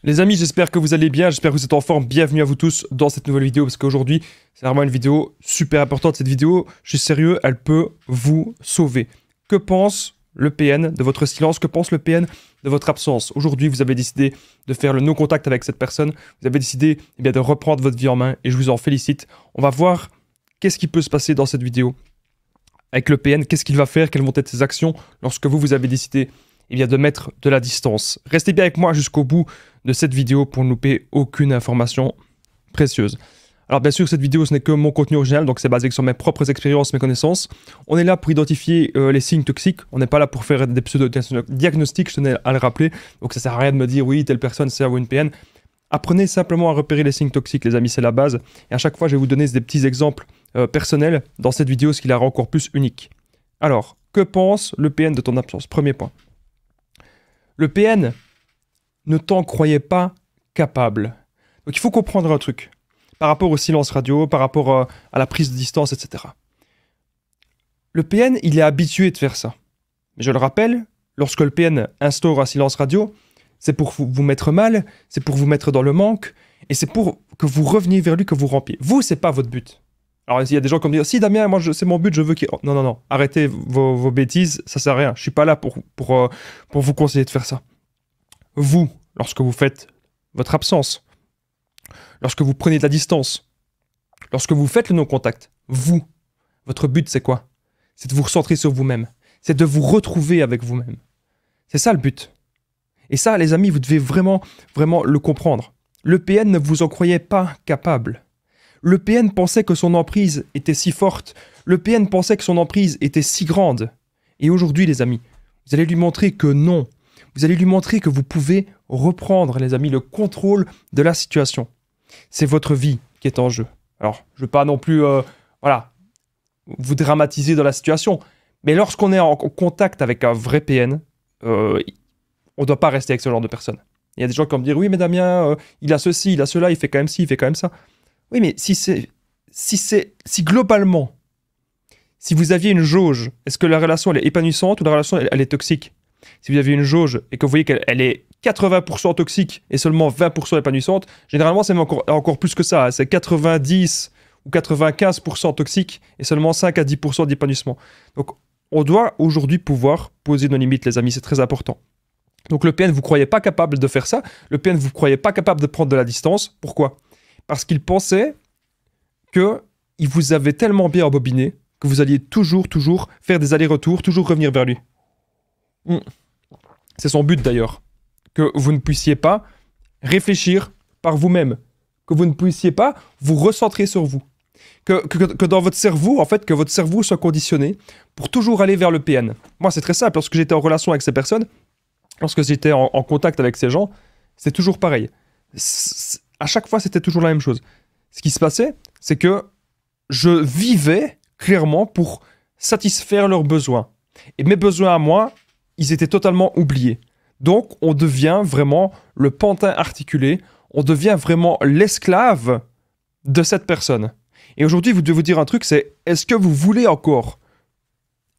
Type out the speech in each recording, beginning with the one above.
Les amis, j'espère que vous allez bien, j'espère que vous êtes en forme. Bienvenue à vous tous dans cette nouvelle vidéo parce qu'aujourd'hui, c'est vraiment une vidéo super importante. Cette vidéo, je suis sérieux, elle peut vous sauver. Que pense le PN de votre silence? Que pense le PN de votre absence? Aujourd'hui, vous avez décidé de faire le no-contact avec cette personne. Vous avez décidé de reprendre votre vie en main et je vous en félicite. On va voir qu'est-ce qui peut se passer dans cette vidéo avec le PN. Qu'est-ce qu'il va faire? Quelles vont être ses actions lorsque vous avez décidé de mettre de la distance. Restez bien avec moi jusqu'au bout de cette vidéo pour ne louper aucune information précieuse. Alors bien sûr, cette vidéo, ce n'est que mon contenu original, donc c'est basé sur mes propres expériences, mes connaissances. On est là pour identifier les signes toxiques, on n'est pas là pour faire des pseudo-diagnostics, je tenais à le rappeler. Donc ça sert à rien de me dire, oui, telle personne, c'est une PN. Apprenez simplement à repérer les signes toxiques, les amis, c'est la base. Et à chaque fois, je vais vous donner des petits exemples personnels dans cette vidéo, ce qui la rend encore plus unique. Alors, que pense le PN de ton absence? Premier point. Le PN ne t'en croyait pas capable. Donc il faut comprendre un truc par rapport au silence radio, par rapport à la prise de distance, etc. Le PN, il est habitué de faire ça. Mais je le rappelle, lorsque le PN instaure un silence radio, c'est pour vous mettre mal, c'est pour vous mettre dans le manque, et c'est pour que vous reveniez vers lui, que vous rampiez. Vous, c'est pas votre but. Alors, il y a des gens qui me disent « Si, Damien, moi, c'est mon but, je veux qu'il... » Non, non, non, arrêtez vos bêtises, ça sert à rien. Je suis pas là pour vous conseiller de faire ça. Vous, lorsque vous faites votre absence, lorsque vous prenez de la distance, lorsque vous faites le non-contact, vous, votre but, c'est quoi? C'est de vous recentrer sur vous-même. C'est de vous retrouver avec vous-même. C'est ça le but. Et ça, les amis, vous devez vraiment, vraiment le comprendre. Le PN ne vous en croyait pas capable. Le PN pensait que son emprise était si forte. Le PN pensait que son emprise était si grande. Et aujourd'hui, les amis, vous allez lui montrer que non. Vous allez lui montrer que vous pouvez reprendre, les amis, le contrôle de la situation. C'est votre vie qui est en jeu. Alors, je ne veux pas non plus, vous dramatiser dans la situation. Mais lorsqu'on est en contact avec un vrai PN, on ne doit pas rester avec ce genre de personne. Il y a des gens qui vont me dire, oui, mais Damien, il a ceci, il a cela, il fait quand même ci, il fait quand même ça. Oui, mais si globalement, si vous aviez une jauge, est-ce que la relation elle est épanouissante ou la relation elle est toxique? Si vous avez une jauge et que vous voyez qu'elle est 80% toxique et seulement 20% épanouissante, généralement c'est encore plus que ça. C'est 90 ou 95% toxique et seulement 5 à 10% d'épanouissement. Donc on doit aujourd'hui pouvoir poser nos limites, les amis, c'est très important. Donc le PN, vous ne croyez pas capable de faire ça. Le PN, vous ne croyez pas capable de prendre de la distance. Pourquoi? Parce qu'il pensait qu'il vous avait tellement bien embobiné que vous alliez toujours faire des allers-retours, toujours revenir vers lui. C'est son but d'ailleurs. Que vous ne puissiez pas réfléchir par vous-même. Que vous ne puissiez pas vous recentrer sur vous. Que dans votre cerveau, en fait, que votre cerveau soit conditionné pour toujours aller vers le PN. Moi, c'est très simple. Lorsque j'étais en relation avec ces personnes, lorsque j'étais en contact avec ces gens, c'est toujours pareil. À chaque fois, c'était toujours la même chose. Ce qui se passait, c'est que je vivais clairement pour satisfaire leurs besoins. Et mes besoins à moi, ils étaient totalement oubliés. Donc, on devient vraiment le pantin articulé, on devient vraiment l'esclave de cette personne. Et aujourd'hui, vous devez vous dire un truc, c'est est-ce que vous voulez encore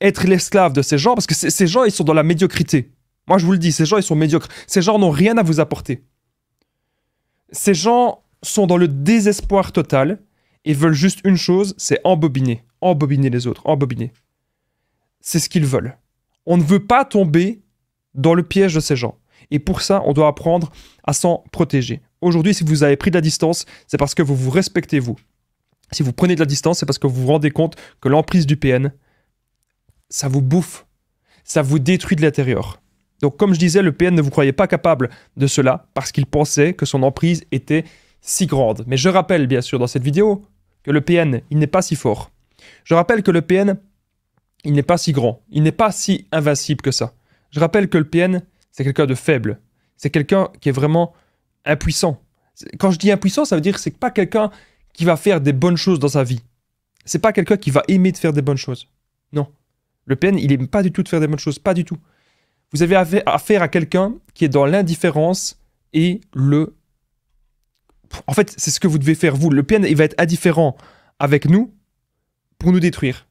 être l'esclave de ces gens? Parce que ces gens, ils sont dans la médiocrité. Moi, je vous le dis, ces gens, ils sont médiocres. Ces gens n'ont rien à vous apporter. Ces gens sont dans le désespoir total et veulent juste une chose, c'est embobiner. Embobiner les autres, embobiner. C'est ce qu'ils veulent. On ne veut pas tomber dans le piège de ces gens. Et pour ça, on doit apprendre à s'en protéger. Aujourd'hui, si vous avez pris de la distance, c'est parce que vous vous respectez, vous. Si vous prenez de la distance, c'est parce que vous vous rendez compte que l'emprise du PN, ça vous bouffe. Ça vous détruit de l'intérieur. Donc, comme je disais, le PN ne vous croyait pas capable de cela parce qu'il pensait que son emprise était si grande. Mais je rappelle, bien sûr, dans cette vidéo, que le PN, il n'est pas si fort. Je rappelle que le PN, il n'est pas si grand. Il n'est pas si invincible que ça. Je rappelle que le PN, c'est quelqu'un de faible. C'est quelqu'un qui est vraiment impuissant. Quand je dis impuissant, ça veut dire que c'est pas quelqu'un qui va faire des bonnes choses dans sa vie. C'est pas quelqu'un qui va aimer de faire des bonnes choses. Non. Le PN, il n'aime pas du tout de faire des bonnes choses. Pas du tout. Vous avez affaire à quelqu'un qui est dans l'indifférence et le... En fait, c'est ce que vous devez faire, vous. Le PN, il va être indifférent avec nous pour nous détruire.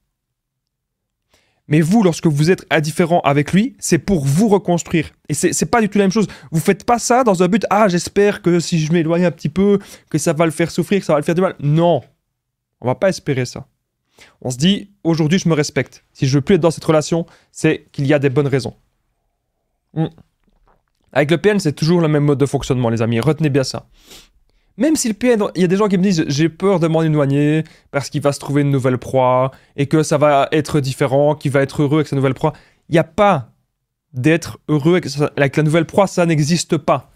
Mais vous, lorsque vous êtes indifférent avec lui, c'est pour vous reconstruire. Et c'est pas du tout la même chose. Vous faites pas ça dans un but, ah, j'espère que si je m'éloigne un petit peu, que ça va le faire souffrir, que ça va le faire du mal. Non, on va pas espérer ça. On se dit, aujourd'hui, je me respecte. Si je veux plus être dans cette relation, c'est qu'il y a des bonnes raisons. Avec le PN, c'est toujours le même mode de fonctionnement, les amis. Retenez bien ça. Même si le PN, il y a des gens qui me disent j'ai peur de m'en éloigner parce qu'il va se trouver une nouvelle proie et que ça va être différent, qu'il va être heureux avec sa nouvelle proie. Il n'y a pas d'être heureux avec la nouvelle proie, ça n'existe pas.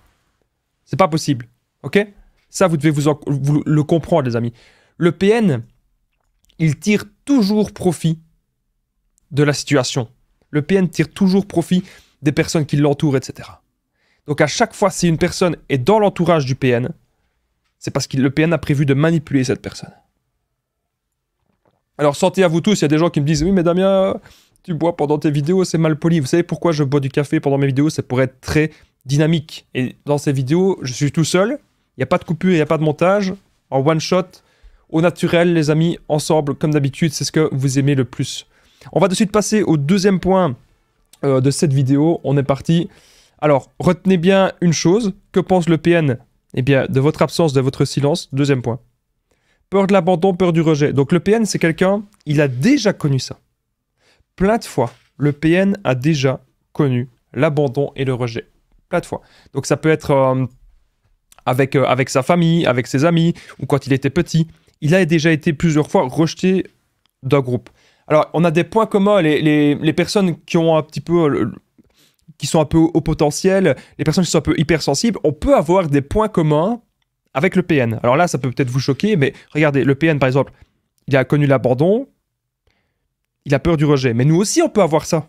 C'est pas possible. Ok? Ça, vous devez vous le comprendre, les amis. Le PN, il tire toujours profit de la situation. Le PN tire toujours profit des personnes qui l'entourent, etc. Donc à chaque fois, si une personne est dans l'entourage du PN, c'est parce que le PN a prévu de manipuler cette personne. Alors, santé à vous tous, il y a des gens qui me disent « Oui, mais Damien, tu bois pendant tes vidéos, c'est mal poli. » Vous savez pourquoi je bois du café pendant mes vidéos? C'est pour être très dynamique. Et dans ces vidéos, je suis tout seul. Il n'y a pas de coupure, il n'y a pas de montage. En one shot, au naturel, les amis, ensemble, comme d'habitude, c'est ce que vous aimez le plus. On va de suite passer au deuxième point de cette vidéo. On est parti. Alors, retenez bien une chose. Que pense le PN? Eh bien, de votre absence, de votre silence. Deuxième point. Peur de l'abandon, peur du rejet. Donc le PN, c'est quelqu'un, il a déjà connu ça. Plein de fois, le PN a déjà connu l'abandon et le rejet. Plein de fois. Donc ça peut être avec sa famille, avec ses amis, ou quand il était petit. Il a déjà été plusieurs fois rejeté d'un groupe. Alors, on a des points communs. Les personnes qui ont un petit peu... qui sont un peu au potentiel, les personnes qui sont un peu hypersensibles, on peut avoir des points communs avec le PN. Alors là, ça peut peut-être vous choquer, mais regardez, le PN, par exemple, il a connu l'abandon, il a peur du rejet. Mais nous aussi, on peut avoir ça.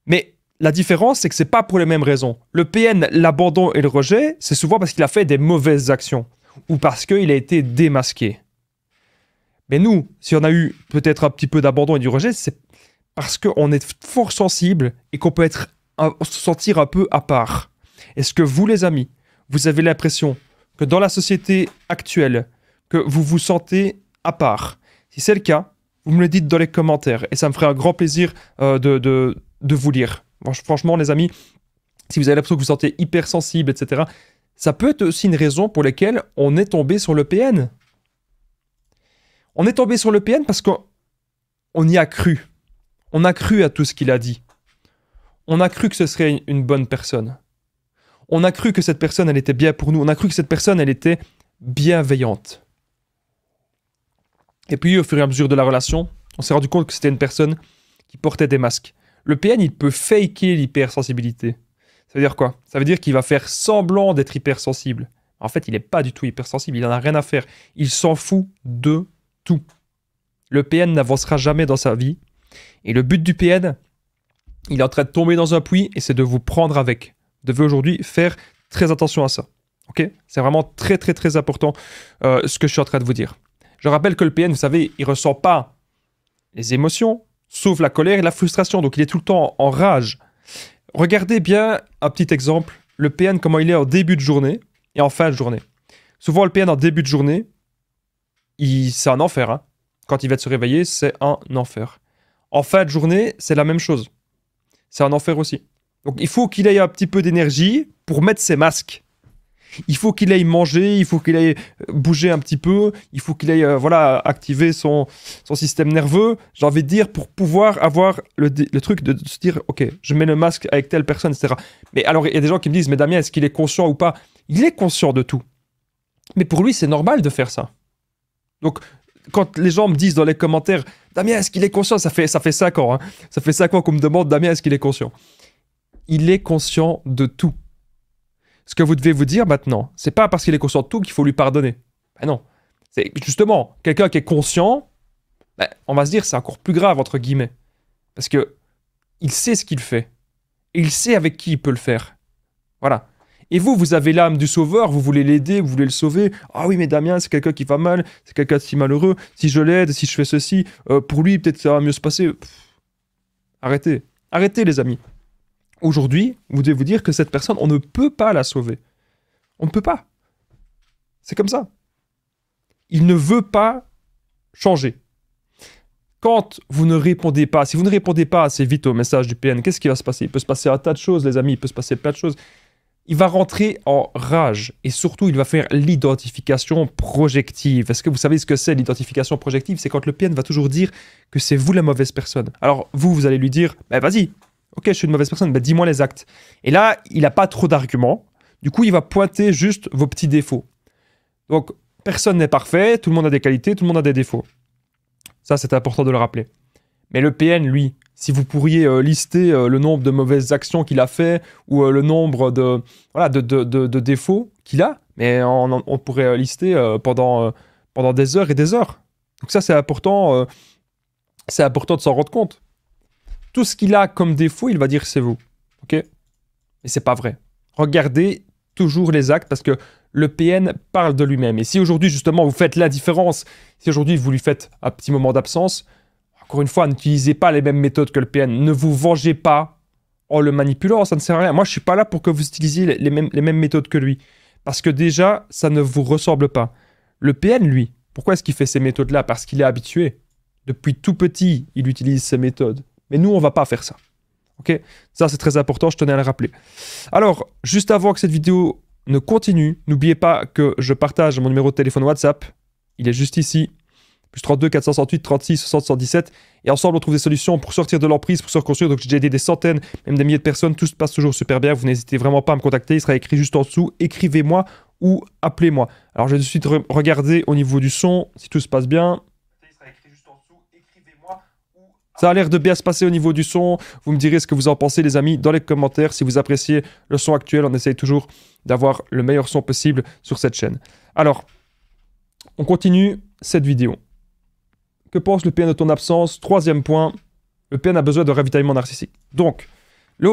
Mais la différence, c'est que c'est pas pour les mêmes raisons. Le PN, l'abandon et le rejet, c'est souvent parce qu'il a fait des mauvaises actions ou parce qu'il a été démasqué. Mais nous, si on a eu peut-être un petit peu d'abandon et du rejet, c'est parce qu'on est fort sensible et qu'on peut se sentir un peu à part. Est-ce que vous, les amis, vous avez l'impression que dans la société actuelle, que vous vous sentez à part? Si c'est le cas, vous me le dites dans les commentaires et ça me ferait un grand plaisir de vous lire. Franchement, les amis, si vous avez l'impression que vous vous sentez hypersensible, etc., ça peut être aussi une raison pour laquelle on est tombé sur le PN. On est tombé sur le PN parce qu'on y a cru. On a cru à tout ce qu'il a dit. On a cru que ce serait une bonne personne. On a cru que cette personne, elle était bien pour nous. On a cru que cette personne, elle était bienveillante. Et puis, au fur et à mesure de la relation, on s'est rendu compte que c'était une personne qui portait des masques. Le PN, il peut faker l'hypersensibilité. Ça veut dire quoi? Ça veut dire qu'il va faire semblant d'être hypersensible. En fait, il n'est pas du tout hypersensible. Il n'en a rien à faire. Il s'en fout de tout. Le PN n'avancera jamais dans sa vie. Et le but du PN, il est en train de tomber dans un puits et c'est de vous prendre avec. Vous devez aujourd'hui faire très attention à ça. Ok? C'est vraiment très très très important ce que je suis en train de vous dire. Je rappelle que le PN, vous savez, il ne ressent pas les émotions, sauf la colère et la frustration. Donc il est tout le temps en rage. Regardez bien un petit exemple. Le PN, comment il est en début de journée et en fin de journée. Souvent, le PN en début de journée, c'est un enfer. Hein. Quand il va se réveiller, c'est un enfer. En fin de journée, c'est la même chose. C'est un enfer aussi. Donc il faut qu'il ait un petit peu d'énergie pour mettre ses masques. Il faut qu'il aille manger, il faut qu'il aille bouger un petit peu, il faut qu'il aille activer son système nerveux, j'ai envie de dire, pour pouvoir avoir le truc de se dire « Ok, je mets le masque avec telle personne, etc. » Mais alors, il y a des gens qui me disent « Mais Damien, est-ce qu'il est conscient ou pas ?» Il est conscient de tout. Mais pour lui, c'est normal de faire ça. Donc, quand les gens me disent dans les commentaires « Damien, est-ce qu'il est conscient ?» Ça fait 5 ans. Hein. Ça fait 5 ans qu'on me demande « Damien, est-ce qu'il est conscient ?» Il est conscient de tout. Ce que vous devez vous dire maintenant, c'est pas parce qu'il est conscient de tout qu'il faut lui pardonner. Ben non. C'est justement, quelqu'un qui est conscient, ben, on va se dire c'est encore plus grave, entre guillemets. Parce que il sait ce qu'il fait. Et il sait avec qui il peut le faire. Voilà. Et vous avez l'âme du sauveur, vous voulez l'aider, vous voulez le sauver. Ah oui, mais Damien, c'est quelqu'un qui va mal, c'est quelqu'un de si malheureux. Si je l'aide, si je fais ceci, pour lui, peut-être ça va mieux se passer. Arrêtez. Arrêtez, les amis. Aujourd'hui, vous devez vous dire que cette personne, on ne peut pas la sauver. On ne peut pas. C'est comme ça. Il ne veut pas changer. quand vous ne répondez pas, si vous ne répondez pas assez vite au message du PN, qu'est-ce qui va se passer? Il peut se passer un tas de choses, les amis, il peut se passer plein de choses. Il va rentrer en rage et surtout, il va faire l'identification projective. Est-ce que vous savez ce que c'est l'identification projective? C'est quand le PN va toujours dire que c'est vous la mauvaise personne. Alors, vous allez lui dire, bah, vas-y, ok, je suis une mauvaise personne, bah, dis-moi les actes. Et là, il n'a pas trop d'arguments. Du coup, il va pointer juste vos petits défauts. Donc, personne n'est parfait, tout le monde a des qualités, tout le monde a des défauts. Ça, c'est important de le rappeler. Mais le PN, lui, si vous pourriez lister le nombre de mauvaises actions qu'il a fait ou le nombre de, voilà, de défauts qu'il a, mais on pourrait lister pendant des heures et des heures. Donc ça, c'est important de s'en rendre compte. Tout ce qu'il a comme défaut, il va dire c'est vous. Ok? Mais c'est pas vrai. Regardez toujours les actes parce que le PN parle de lui-même. Et si aujourd'hui, justement, vous faites l'indifférence, si aujourd'hui, vous lui faites un petit moment d'absence, encore une fois, n'utilisez pas les mêmes méthodes que le PN. Ne vous vengez pas en le manipulant, ça ne sert à rien. Moi, je ne suis pas là pour que vous utilisiez les mêmes méthodes que lui. Parce que déjà, ça ne vous ressemble pas. Le PN, lui, pourquoi est-ce qu'il fait ces méthodes-là? Parce qu'il est habitué. Depuis tout petit, il utilise ces méthodes. Mais nous, on ne va pas faire ça. Ok? Ça, c'est très important, je tenais à le rappeler. Alors, juste avant que cette vidéo ne continue, n'oubliez pas que je partage mon numéro de téléphone WhatsApp. Il est juste ici. Plus 32 468 36 60 117. Et ensemble, on trouve des solutions pour sortir de l'emprise, pour se reconstruire. Donc, j'ai aidé des centaines, même des milliers de personnes. Tout se passe toujours super bien. Vous n'hésitez vraiment pas à me contacter. Il sera écrit juste en dessous. Écrivez-moi ou appelez-moi. Alors, je vais tout de suite regarder au niveau du son, si tout se passe bien. Il sera écrit juste en dessous. Écrivez-moi ou ça a l'air de bien se passer au niveau du son. Vous me direz ce que vous en pensez, les amis, dans les commentaires. Si vous appréciez le son actuel, on essaye toujours d'avoir le meilleur son possible sur cette chaîne. Alors, on continue cette vidéo. Que pense le PN de ton absence? Troisième point, le PN a besoin de ravitaillement narcissique. Donc,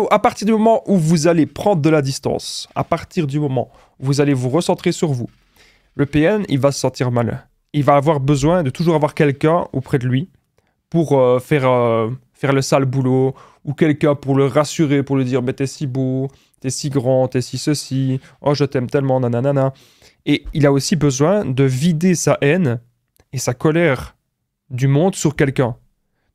à partir du moment où vous allez prendre de la distance, à partir du moment où vous allez vous recentrer sur vous, le PN, il va se sentir mal. Il va avoir besoin de toujours avoir quelqu'un auprès de lui pour faire le sale boulot, ou quelqu'un pour le rassurer, pour lui dire « mais t'es si beau, t'es si grand, t'es si ceci, oh je t'aime tellement, nanana ». Et il a aussi besoin de vider sa haine et sa colère du monde sur quelqu'un.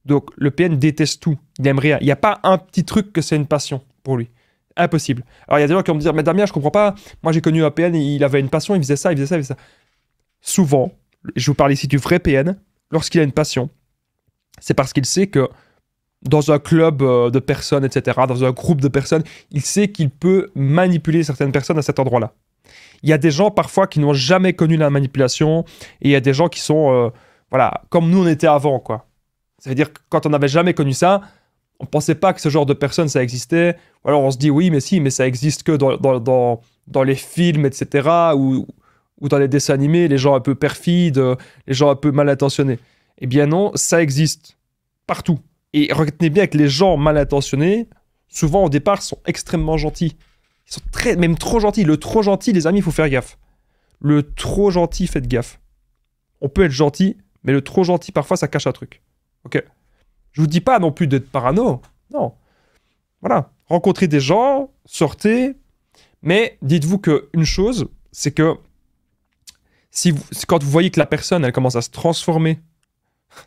Donc le PN déteste tout, il aime rien. Il n'y a pas un petit truc que c'est une passion pour lui. Impossible. Alors il y a des gens qui vont me dire « mais Damien, je comprends pas, moi j'ai connu un PN, il avait une passion, il faisait ça, il faisait ça, il faisait ça ». Souvent, je vous parle ici du vrai PN, lorsqu'il a une passion, c'est parce qu'il sait que dans un club de personnes, etc., dans un groupe de personnes, il sait qu'il peut manipuler certaines personnes à cet endroit-là. Il y a des gens parfois qui n'ont jamais connu la manipulation, et il y a des gens qui sont, voilà, comme nous on était avant, quoi. Ça veut dire que quand on n'avait jamais connu ça, on ne pensait pas que ce genre de personnes, ça existait, ou alors on se dit oui, mais si, mais ça existe que dans les films, etc., ou dans les dessins animés, les gens un peu perfides, les gens un peu mal intentionnés. Eh bien non, ça existe partout. Et retenez bien que les gens mal intentionnés, souvent au départ, sont extrêmement gentils. Ils sont même trop gentils. Le trop gentil, les amis, il faut faire gaffe. Le trop gentil, faites gaffe. On peut être gentil, mais le trop gentil, parfois, ça cache un truc. Ok? Je vous dis pas non plus d'être parano. Non. Voilà. Rencontrez des gens, sortez, mais dites-vous qu'une chose, c'est que quand vous voyez que la personne, elle commence à se transformer,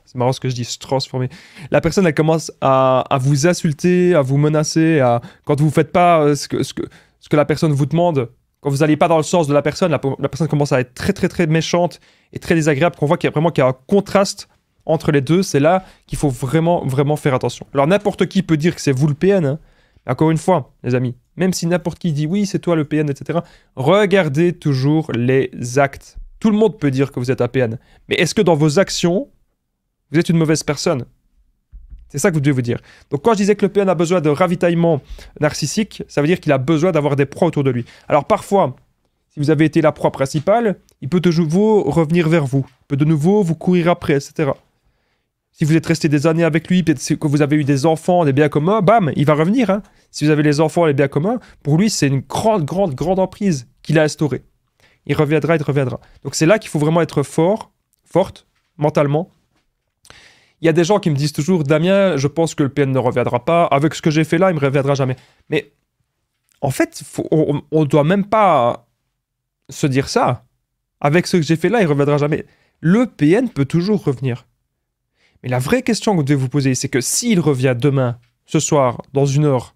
c'est marrant ce que je dis, se transformer. La personne, elle commence à vous insulter, à vous menacer, quand vous ne faites pas ce que la personne vous demande, quand vous n'allez pas dans le sens de la personne personne commence à être très très très méchante et très désagréable, qu'on voit qu'il y a un contraste entre les deux, c'est là qu'il faut vraiment vraiment faire attention. Alors n'importe qui peut dire que c'est vous le PN, hein. Encore une fois, les amis, même si n'importe qui dit oui, c'est toi le PN, etc., regardez toujours les actes. Tout le monde peut dire que vous êtes un PN, mais est-ce que dans vos actions, vous êtes une mauvaise personne? C'est ça que vous devez vous dire. Donc quand je disais que le PN a besoin de ravitaillement narcissique, ça veut dire qu'il a besoin d'avoir des proies autour de lui. Alors parfois, si vous avez été la proie principale, il peut de nouveau revenir vers vous. Il peut de nouveau vous courir après, etc. Si vous êtes resté des années avec lui, peut-être que vous avez eu des enfants, des biens communs, bam, il va revenir. Hein. Si vous avez les enfants et les biens communs, pour lui, c'est une grande emprise qu'il a instaurée. Il reviendra, il reviendra. Donc c'est là qu'il faut vraiment être forte, mentalement. Il y a des gens qui me disent toujours « Damien, je pense que le PN ne reviendra pas. Avec ce que j'ai fait là, il ne me reviendra jamais. » Mais en fait, on ne doit même pas se dire ça. Avec ce que j'ai fait là, il ne reviendra jamais. Le PN peut toujours revenir. Mais la vraie question que vous devez vous poser, c'est que s'il revient demain, ce soir, dans 1 heure,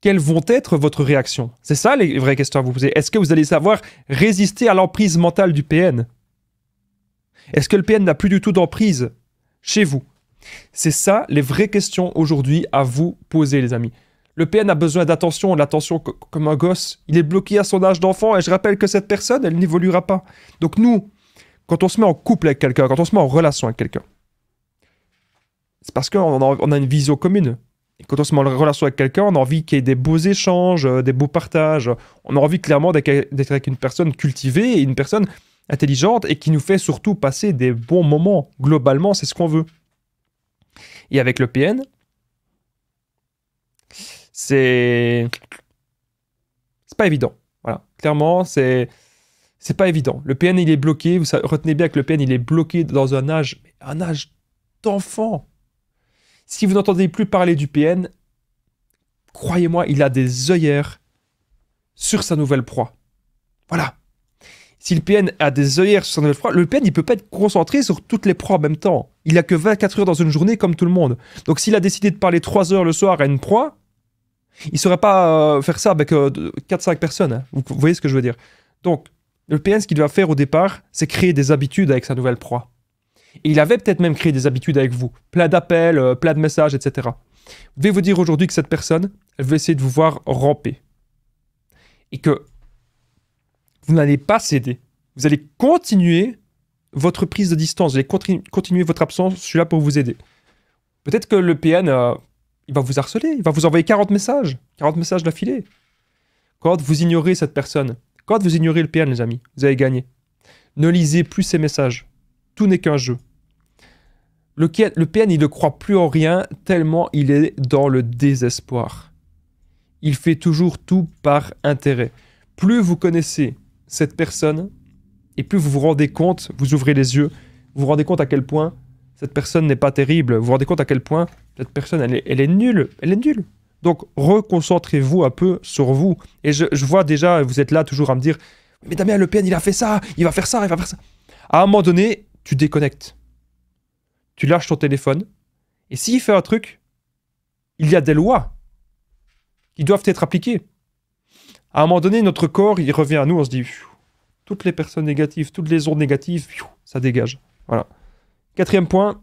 quelles vont être votre réaction? C'est ça les vraies questions à vous poser. Est-ce que vous allez savoir résister à l'emprise mentale du PN? Est-ce que le PN n'a plus du tout d'emprise chez vous? C'est ça les vraies questions aujourd'hui à vous poser, les amis. Le PN a besoin d'attention, l'attention comme un gosse. Il est bloqué à son âge d'enfant et je rappelle que cette personne, elle n'évoluera pas. Donc nous, quand on se met en couple avec quelqu'un, quand on se met en relation avec quelqu'un, c'est parce qu'on a une vision commune. Et quand on se met en relation avec quelqu'un, on a envie qu'il y ait des beaux échanges, des beaux partages. On a envie clairement d'être avec une personne cultivée et une personne intelligente et qui nous fait surtout passer des bons moments. Globalement, c'est ce qu'on veut. Et avec le PN, c'est pas évident. Voilà, clairement, c'est pas évident. Le PN, il est bloqué. Retenez bien que le PN, il est bloqué dans un âge d'enfant. Si vous n'entendez plus parler du PN, croyez-moi, il a des œillères sur sa nouvelle proie. Voilà. Si le PN a des œillères sur sa nouvelle proie, le PN, il ne peut pas être concentré sur toutes les proies en même temps. Il n'a que 24 heures dans une journée comme tout le monde. Donc s'il a décidé de parler 3 heures le soir à une proie, il ne saurait pas faire ça avec 4-5 personnes. Hein. Vous voyez ce que je veux dire? Donc, le PN, ce qu'il doit faire au départ, c'est créer des habitudes avec sa nouvelle proie. Et il avait peut-être même créé des habitudes avec vous. Plein d'appels, plein de messages, etc. Vous devez vous dire aujourd'hui que cette personne, elle veut essayer de vous voir ramper. Et que vous n'allez pas céder. Vous allez continuer votre prise de distance. Vous allez continuer votre absence. Je suis là pour vous aider. Peut-être que le PN, il va vous harceler. Il va vous envoyer 40 messages. 40 messages d'affilée. Quand vous ignorez cette personne, quand vous ignorez le PN, les amis, vous avez gagné. Ne lisez plus ces messages. Tout n'est qu'un jeu. Le PN, il ne croit plus en rien tellement il est dans le désespoir. Il fait toujours tout par intérêt. Plus vous connaissez cette personne, et plus vous vous rendez compte, vous ouvrez les yeux, vous vous rendez compte à quel point cette personne n'est pas terrible, vous vous rendez compte à quel point cette personne, elle est nulle, elle est nulle. Donc, reconcentrez-vous un peu sur vous. Et je vois déjà, vous êtes là toujours à me dire, mais Damien, le PN, il a fait ça, il va faire ça, il va faire ça. À un moment donné, tu déconnectes. Tu lâches ton téléphone. Et s'il fait un truc, il y a des lois qui doivent être appliquées. À un moment donné, notre corps, il revient à nous, on se dit, toutes les personnes négatives, toutes les ondes négatives, ça dégage. Voilà. 4e point,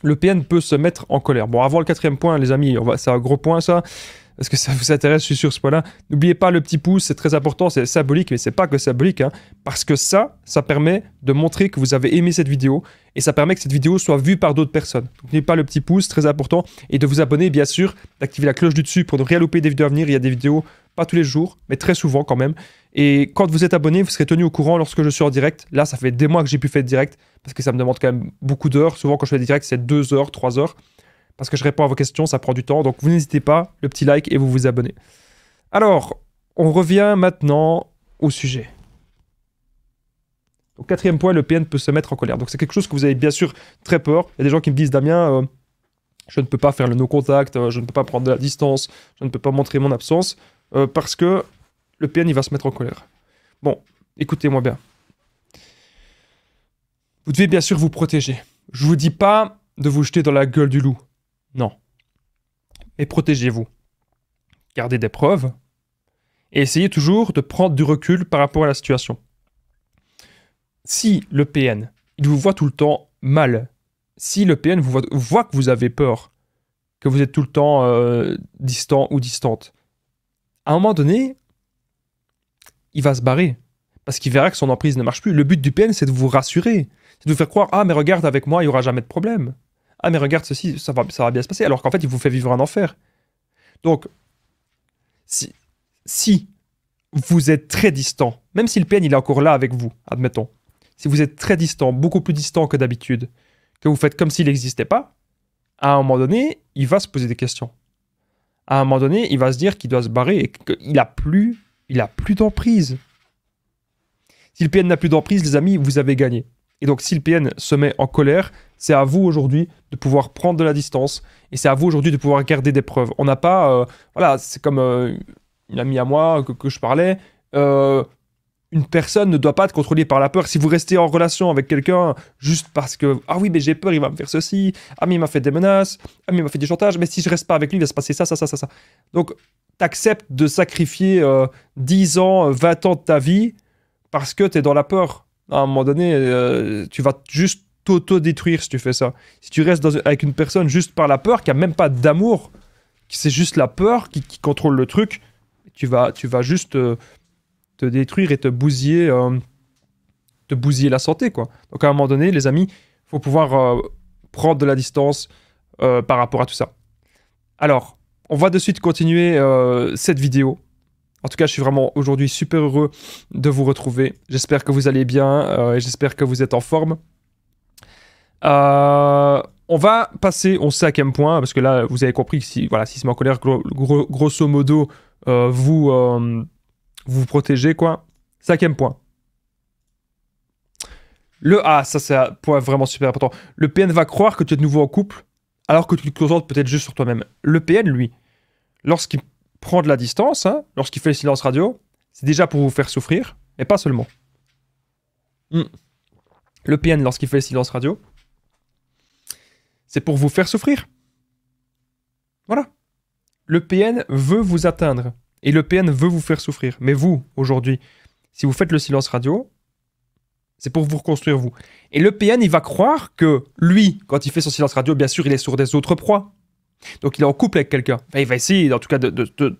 le PN peut se mettre en colère. Bon, avant le 4e point, les amis, c'est un gros point ça. Est-ce que ça vous intéresse? Je suis sur ce point-là. N'oubliez pas le petit pouce, c'est très important, c'est symbolique, mais c'est pas que symbolique, hein, parce que ça permet de montrer que vous avez aimé cette vidéo, et ça permet que cette vidéo soit vue par d'autres personnes. N'oubliez pas le petit pouce, très important, et de vous abonner, bien sûr, d'activer la cloche du dessus pour ne rien louper des vidéos à venir. Il y a des vidéos, pas tous les jours, mais très souvent quand même. Et quand vous êtes abonné, vous serez tenu au courant lorsque je suis en direct. Là, ça fait des mois que j'ai pu faire de direct, parce que ça me demande quand même beaucoup d'heures. Souvent, quand je fais des directs, c'est 2 heures, 3 heures. Parce que je réponds à vos questions, ça prend du temps. Donc, vous n'hésitez pas, le petit like et vous vous abonnez. Alors, on revient maintenant au sujet. Donc, 4e point, le PN peut se mettre en colère. Donc, c'est quelque chose que vous avez bien sûr très peur. Il y a des gens qui me disent, Damien, je ne peux pas faire le no-contact, je ne peux pas prendre de la distance, je ne peux pas montrer mon absence, parce que le PN, il va se mettre en colère. Bon, écoutez-moi bien. Vous devez bien sûr vous protéger. Je ne vous dis pas de vous jeter dans la gueule du loup. Non. Mais protégez-vous. Gardez des preuves. Et essayez toujours de prendre du recul par rapport à la situation. Si le PN, il vous voit tout le temps mal, si le PN voit que vous avez peur, que vous êtes tout le temps distant ou distante, à un moment donné, il va se barrer. Parce qu'il verra que son emprise ne marche plus. Le but du PN, c'est de vous rassurer. C'est de vous faire croire, ah mais regarde, avec moi, il n'y aura jamais de problème. Ah mais regarde ceci, ça va bien se passer. Alors qu'en fait, il vous fait vivre un enfer. Donc, si vous êtes très distant, même si le PN il est encore là avec vous, admettons, si vous êtes très distant, beaucoup plus distant que d'habitude, que vous faites comme s'il n'existait pas, à un moment donné, il va se poser des questions. À un moment donné, il va se dire qu'il doit se barrer et qu'il a plus d'emprise. Si le PN n'a plus d'emprise, les amis, vous avez gagné. Et donc, si le PN se met en colère, c'est à vous aujourd'hui de pouvoir prendre de la distance et c'est à vous aujourd'hui de pouvoir garder des preuves. On n'a pas... voilà, c'est comme une amie à moi que je parlais. Une une personne ne doit pas être contrôlée par la peur. Si vous restez en relation avec quelqu'un juste parce que « Ah oui, mais j'ai peur, il va me faire ceci. Ah, mais il m'a fait des menaces. Ah, mais il m'a fait des chantages. Mais si je reste pas avec lui, il va se passer ça, ça, ça, ça, ça. » Donc, t'acceptes de sacrifier 10 ans, 20 ans de ta vie parce que t'es dans la peur. À un moment donné, tu vas juste t'auto-détruire si tu fais ça. Si tu restes avec une personne juste par la peur, qui a même pas d'amour, c'est juste la peur qui contrôle le truc, tu vas juste te détruire et te bousiller la santé, quoi. Donc à un moment donné, les amis, il faut pouvoir prendre de la distance par rapport à tout ça. Alors, on va de suite continuer cette vidéo. En tout cas, je suis vraiment aujourd'hui super heureux de vous retrouver. J'espère que vous allez bien et j'espère que vous êtes en forme. On va passer au 5e point, parce que là, vous avez compris que si, voilà, si c'est ma colère, grosso modo, vous protégez, quoi. 5e point. Ça c'est un point vraiment super important. Le PN va croire que tu es de nouveau en couple, alors que tu te concentres peut-être juste sur toi-même. Le PN, lui, lorsqu'il prend de la distance, hein, lorsqu'il fait le silence radio, c'est déjà pour vous faire souffrir, mais pas seulement. Le PN, lorsqu'il fait le silence radio, c'est pour vous faire souffrir. Voilà. Le PN veut vous atteindre. Et le PN veut vous faire souffrir. Mais vous, aujourd'hui, si vous faites le silence radio, c'est pour vous reconstruire vous. Et le PN, il va croire que lui, quand il fait son silence radio, bien sûr, il est sur des autres proies. Donc il est en couple avec quelqu'un. Enfin, il va essayer, en tout cas, de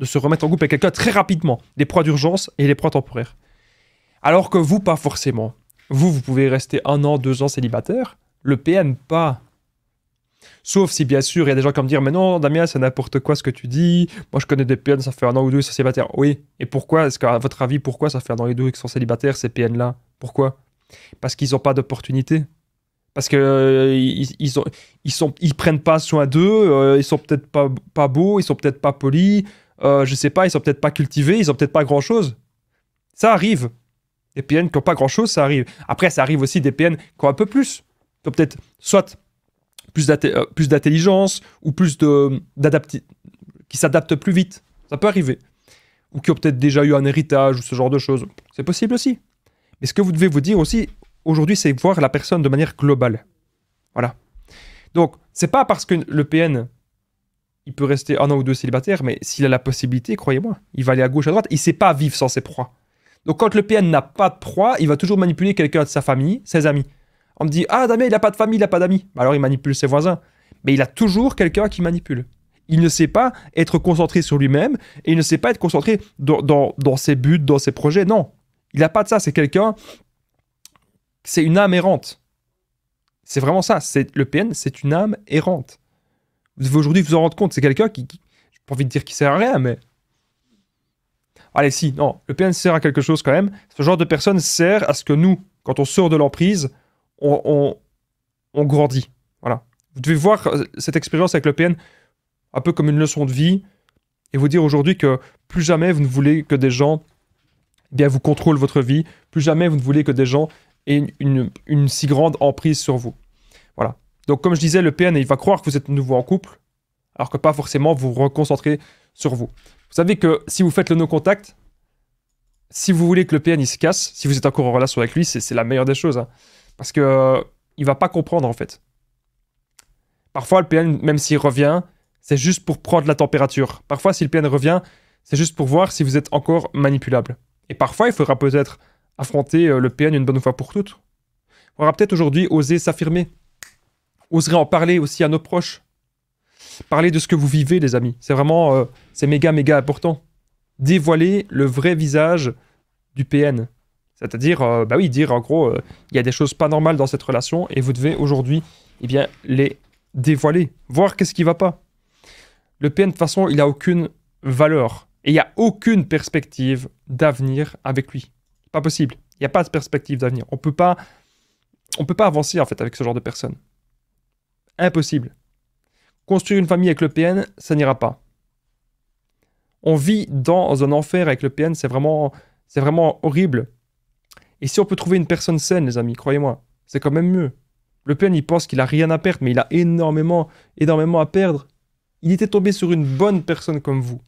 se remettre en couple avec quelqu'un très rapidement. Des proies d'urgence et les proies temporaires. Alors que vous, pas forcément. Vous pouvez rester 1 an, 2 ans célibataire. Le PN, pas. Sauf si, bien sûr, il y a des gens qui vont me dire « Mais non, Damien, c'est n'importe quoi ce que tu dis. Moi, je connais des PN, ça fait 1 an ou 2, ils sont célibataires. » Oui, et pourquoi? Est-ce qu'à votre avis, pourquoi ça fait 1 an ou 2 qu'ils sont célibataires, ces PN-là? Pourquoi? Parce qu'ils n'ont pas d'opportunité. Parce qu'ils ils prennent pas soin d'eux, ils sont peut-être pas beaux, ils sont peut-être pas polis, je sais pas, ils sont peut-être pas cultivés, ils ont peut-être pas grand-chose. Ça arrive. Des PN qui n'ont pas grand-chose, ça arrive. Après, ça arrive aussi des PN qui ont un peu plus. Qui ont peut-être soit plus d'intelligence ou plus qui s'adaptent plus vite. Ça peut arriver. Ou qui ont peut-être déjà eu un héritage ou ce genre de choses. C'est possible aussi. Mais ce que vous devez vous dire aussi, aujourd'hui, c'est voir la personne de manière globale. Voilà. Donc, c'est pas parce que le PN, il peut rester 1 an ou 2 célibataire, mais s'il a la possibilité, croyez-moi, il va aller à gauche, à droite. Il sait pas vivre sans ses proies. Donc, quand le PN n'a pas de proie, il va toujours manipuler quelqu'un de sa famille, ses amis. On me dit « Ah, Damien, il n'a pas de famille, il n'a pas d'amis. » Alors, il manipule ses voisins. Mais il a toujours quelqu'un qui manipule. Il ne sait pas être concentré sur lui-même et il ne sait pas être concentré dans ses buts, dans ses projets. Non. Il n'a pas de ça. C'est quelqu'un... C'est une âme errante. C'est vraiment ça. Le PN, c'est une âme errante. Vous devez aujourd'hui vous en rendre compte. C'est quelqu'un qui... J'ai pas envie de dire qu'il sert à rien, mais... Allez, si, non. Le PN sert à quelque chose quand même. Ce genre de personne sert à ce que nous, quand on sort de l'emprise, on grandit. Voilà. Vous devez voir cette expérience avec le PN un peu comme une leçon de vie et vous dire aujourd'hui que plus jamais vous ne voulez que des gens vous contrôlent votre vie. Plus jamais vous ne voulez que des gens aient une si grande emprise sur vous. Voilà. Donc, comme je disais, le PN, il va croire que vous êtes de nouveau en couple, alors que pas forcément vous reconcentrer sur vous. Vous savez que si vous faites le no-contact, si vous voulez que le PN il se casse, si vous êtes encore en relation avec lui, c'est la meilleure des choses. Hein. Parce que il va pas comprendre, en fait. Parfois, le PN, même s'il revient, c'est juste pour prendre la température. Parfois, si le PN revient, c'est juste pour voir si vous êtes encore manipulable. Et parfois, il faudra peut-être affronter le PN une bonne fois pour toutes. Il faudra peut-être aujourd'hui oser s'affirmer. Oser en parler aussi à nos proches. Parler de ce que vous vivez, les amis. C'est vraiment, c'est méga, méga important. Dévoiler le vrai visage du PN. C'est-à-dire, dire en gros, il y a des choses pas normales dans cette relation et vous devez aujourd'hui, les dévoiler. Voir qu'est-ce qui va pas. Le PN, de toute façon, il n'a aucune valeur. Et il n'y a aucune perspective d'avenir avec lui. Pas possible. Il n'y a pas de perspective d'avenir. On peut pas avancer, en fait, avec ce genre de personne. Impossible. Construire une famille avec le PN, ça n'ira pas. On vit dans un enfer avec le PN, c'est vraiment horrible. Et si on peut trouver une personne saine, les amis, croyez-moi, c'est quand même mieux. Le PN, il pense qu'il a rien à perdre, mais il a énormément à perdre. Il était tombé sur une bonne personne comme vous.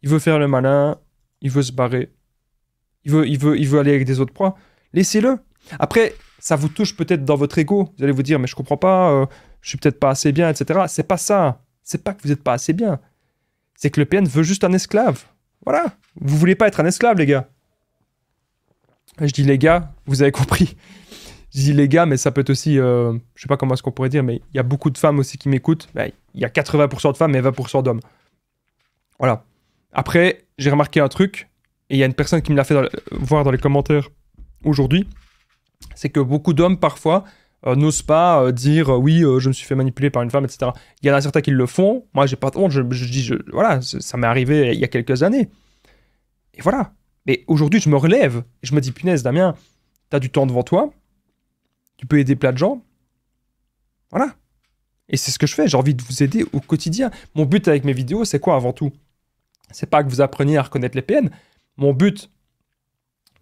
Il veut faire le malin, il veut se barrer. il veut aller avec des autres proies. Laissez-le. Après, ça vous touche peut-être dans votre ego. Vous allez vous dire, mais je comprends pas, je suis peut-être pas assez bien, etc. C'est pas ça. C'est pas que vous n'êtes pas assez bien. C'est que le PN veut juste un esclave. Voilà. Vous voulez pas être un esclave, les gars. Je dis les gars, vous avez compris. Je dis les gars, mais ça peut être aussi, je sais pas comment est-ce qu'on pourrait dire, mais il y a beaucoup de femmes aussi qui m'écoutent. Ben, il y a 80% de femmes et 20% d'hommes. Voilà. Après, j'ai remarqué un truc, et il y a une personne qui me l'a fait voir dans les commentaires aujourd'hui, c'est que beaucoup d'hommes, parfois, n'osent pas dire oui, je me suis fait manipuler par une femme, etc. Il y en a certains qui le font. Moi, j'ai pas de honte. Je dis, voilà, ça m'est arrivé il y a quelques années. Et voilà. Mais aujourd'hui, je me relève. Et je me dis, punaise, Damien, t'as du temps devant toi. Tu peux aider plein de gens. Voilà. Et c'est ce que je fais. J'ai envie de vous aider au quotidien. Mon but avec mes vidéos, c'est quoi avant tout? C'est pas que vous appreniez à reconnaître les PN. Mon but,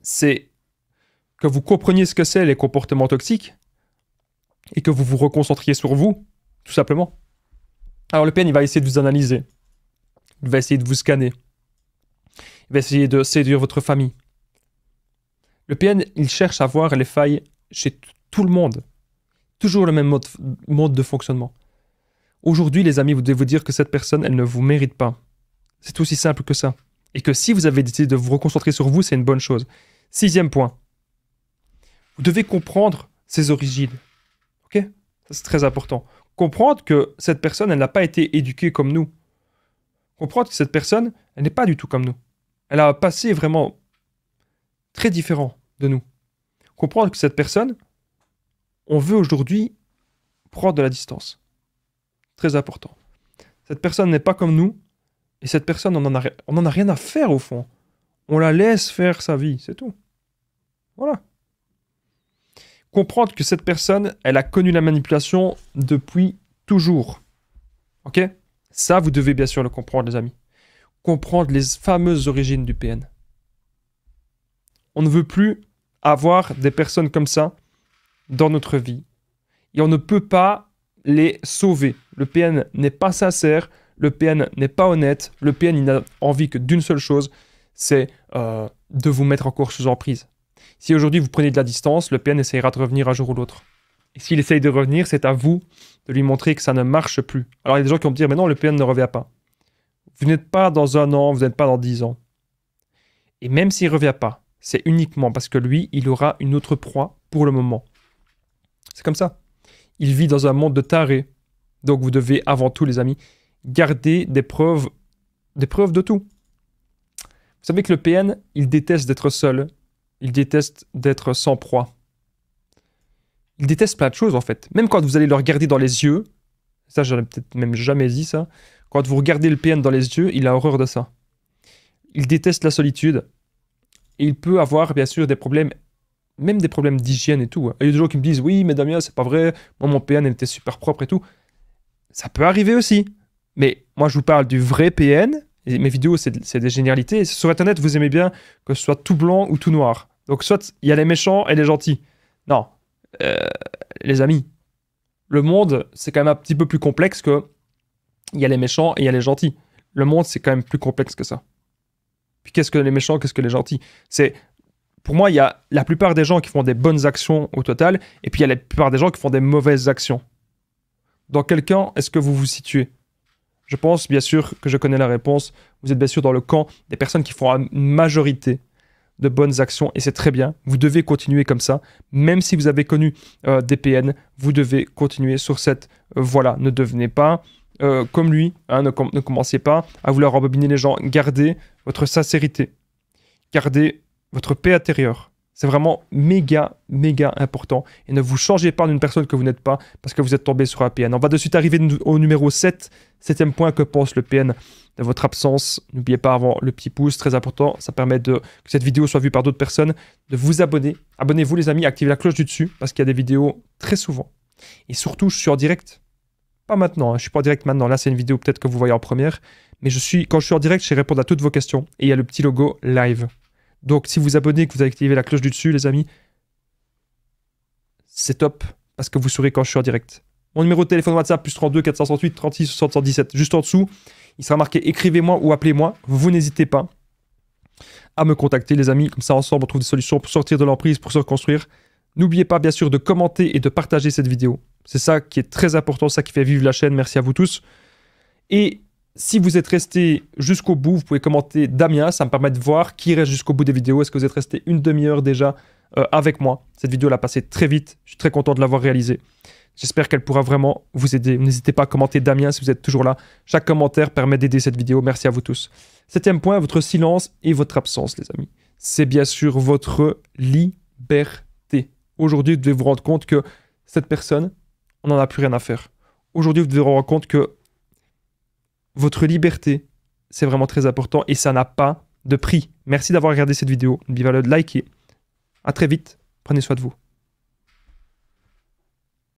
c'est que vous compreniez ce que c'est les comportements toxiques et que vous vous reconcentriez sur vous, tout simplement. Alors le PN, il va essayer de vous analyser. Il va essayer de vous scanner. Il va essayer de séduire votre famille. Le PN, il cherche à voir les failles chez tout le monde. Toujours le même mode de fonctionnement. Aujourd'hui, les amis, vous devez vous dire que cette personne, elle ne vous mérite pas. C'est aussi simple que ça. Et que si vous avez décidé de vous reconcentrer sur vous, c'est une bonne chose. 6e point. Vous devez comprendre ses origines. Ok? Ça, c'est très important. Comprendre que cette personne, elle n'a pas été éduquée comme nous. Comprendre que cette personne, elle n'est pas du tout comme nous. Elle a un passé vraiment très différent de nous. Comprendre que cette personne, on veut aujourd'hui prendre de la distance. Très important. Cette personne n'est pas comme nous, et cette personne, on en a rien à faire au fond. On la laisse faire sa vie, c'est tout. Voilà. Comprendre que cette personne, elle a connu la manipulation depuis toujours. Ok? Ça, vous devez bien sûr le comprendre, les amis. Comprendre les fameuses origines du PN. On ne veut plus avoir des personnes comme ça dans notre vie. Et on ne peut pas les sauver. Le PN n'est pas sincère, le PN n'est pas honnête, le PN il n'a envie que d'une seule chose, c'est de vous mettre encore sous emprise. Si aujourd'hui vous prenez de la distance, le PN essaiera de revenir un jour ou l'autre. Et s'il essaye de revenir, c'est à vous de lui montrer que ça ne marche plus. Alors il y a des gens qui vont me dire, mais non, le PN ne revient pas. Vous n'êtes pas dans 1 an, vous n'êtes pas dans 10 ans. Et même s'il ne revient pas, c'est uniquement parce que lui, il aura une autre proie pour le moment. C'est comme ça. Il vit dans un monde de tarés. Donc vous devez, avant tout, les amis, garder des preuves de tout. Vous savez que le PN, il déteste d'être seul. Il déteste d'être sans proie. Il déteste plein de choses, en fait. Même quand vous allez le regarder dans les yeux, ça, j'en ai peut-être même jamais dit ça, quand vous regardez le PN dans les yeux, il a horreur de ça. Il déteste la solitude. Et il peut avoir, bien sûr, des problèmes, même des problèmes d'hygiène et tout. Il y a des gens qui me disent, oui, mais Damien, c'est pas vrai, moi, mon PN, il était super propre et tout. Ça peut arriver aussi. Mais moi, je vous parle du vrai PN. Et mes vidéos, c'est des généralités. Sur Internet, vous aimez bien que ce soit tout blanc ou tout noir. Donc, soit il y a les méchants et les gentils. Non. Les amis, le monde, c'est quand même un petit peu plus complexe que il y a les méchants et il y a les gentils. Le monde, c'est quand même plus complexe que ça. Puis qu'est-ce que les méchants, qu'est-ce que les gentils? Pour moi, il y a la plupart des gens qui font des bonnes actions au total, et puis il y a la plupart des gens qui font des mauvaises actions. Dans quel camp est-ce que vous vous situez? Je pense bien sûr que je connais la réponse. Vous êtes bien sûr dans le camp des personnes qui font une majorité de bonnes actions, et c'est très bien. Vous devez continuer comme ça. Même si vous avez connu des PN, vous devez continuer sur cette voie-là. Ne devenez pas comme lui, hein, ne commencez pas à vouloir rembobiner les gens. Gardez votre sincérité. Gardez votre paix intérieure. C'est vraiment méga, méga important. Et ne vous changez pas d'une personne que vous n'êtes pas parce que vous êtes tombé sur un PN. On va de suite arriver au numéro 7. 7e point, que pense le PN de votre absence? N'oubliez pas avant le petit pouce, très important. Ça permet que cette vidéo soit vue par d'autres personnes. De vous abonner. Abonnez-vous les amis, activez la cloche du dessus parce qu'il y a des vidéos très souvent. Et surtout, je suis en direct. Pas maintenant, hein, je suis pas en direct maintenant. Là, c'est une vidéo peut-être que vous voyez en première. Mais quand je suis en direct, je vais répondre à toutes vos questions. Et il y a le petit logo live. Donc, si vous abonnez et que vous activez la cloche du dessus, les amis, c'est top, parce que vous saurez quand je suis en direct. Mon numéro de téléphone WhatsApp, plus 32 468 36 77, juste en dessous. Il sera marqué « Écrivez-moi » ou « Appelez-moi ». Vous n'hésitez pas. à me contacter, les amis. Comme ça, ensemble, on trouve des solutions pour sortir de l'emprise, pour se reconstruire. N'oubliez pas, bien sûr, de commenter et de partager cette vidéo. C'est ça qui est très important, ça qui fait vivre la chaîne. Merci à vous tous. Et si vous êtes resté jusqu'au bout, vous pouvez commenter Damien. Ça me permet de voir qui reste jusqu'au bout des vidéos. Est-ce que vous êtes resté une demi-heure déjà avec moi? Cette vidéo, elle a passé très vite. Je suis très content de l'avoir réalisée. J'espère qu'elle pourra vraiment vous aider. N'hésitez pas à commenter Damien si vous êtes toujours là. Chaque commentaire permet d'aider cette vidéo. Merci à vous tous. 7e point, votre silence et votre absence, les amis. C'est bien sûr votre liberté. Aujourd'hui, vous devez vous rendre compte que cette personne, on n'en a plus rien à faire. Aujourd'hui, vous devez vous rendre compte que votre liberté, c'est vraiment très important et ça n'a pas de prix. Merci d'avoir regardé cette vidéo. N'oubliez pas de liker. À très vite. Prenez soin de vous.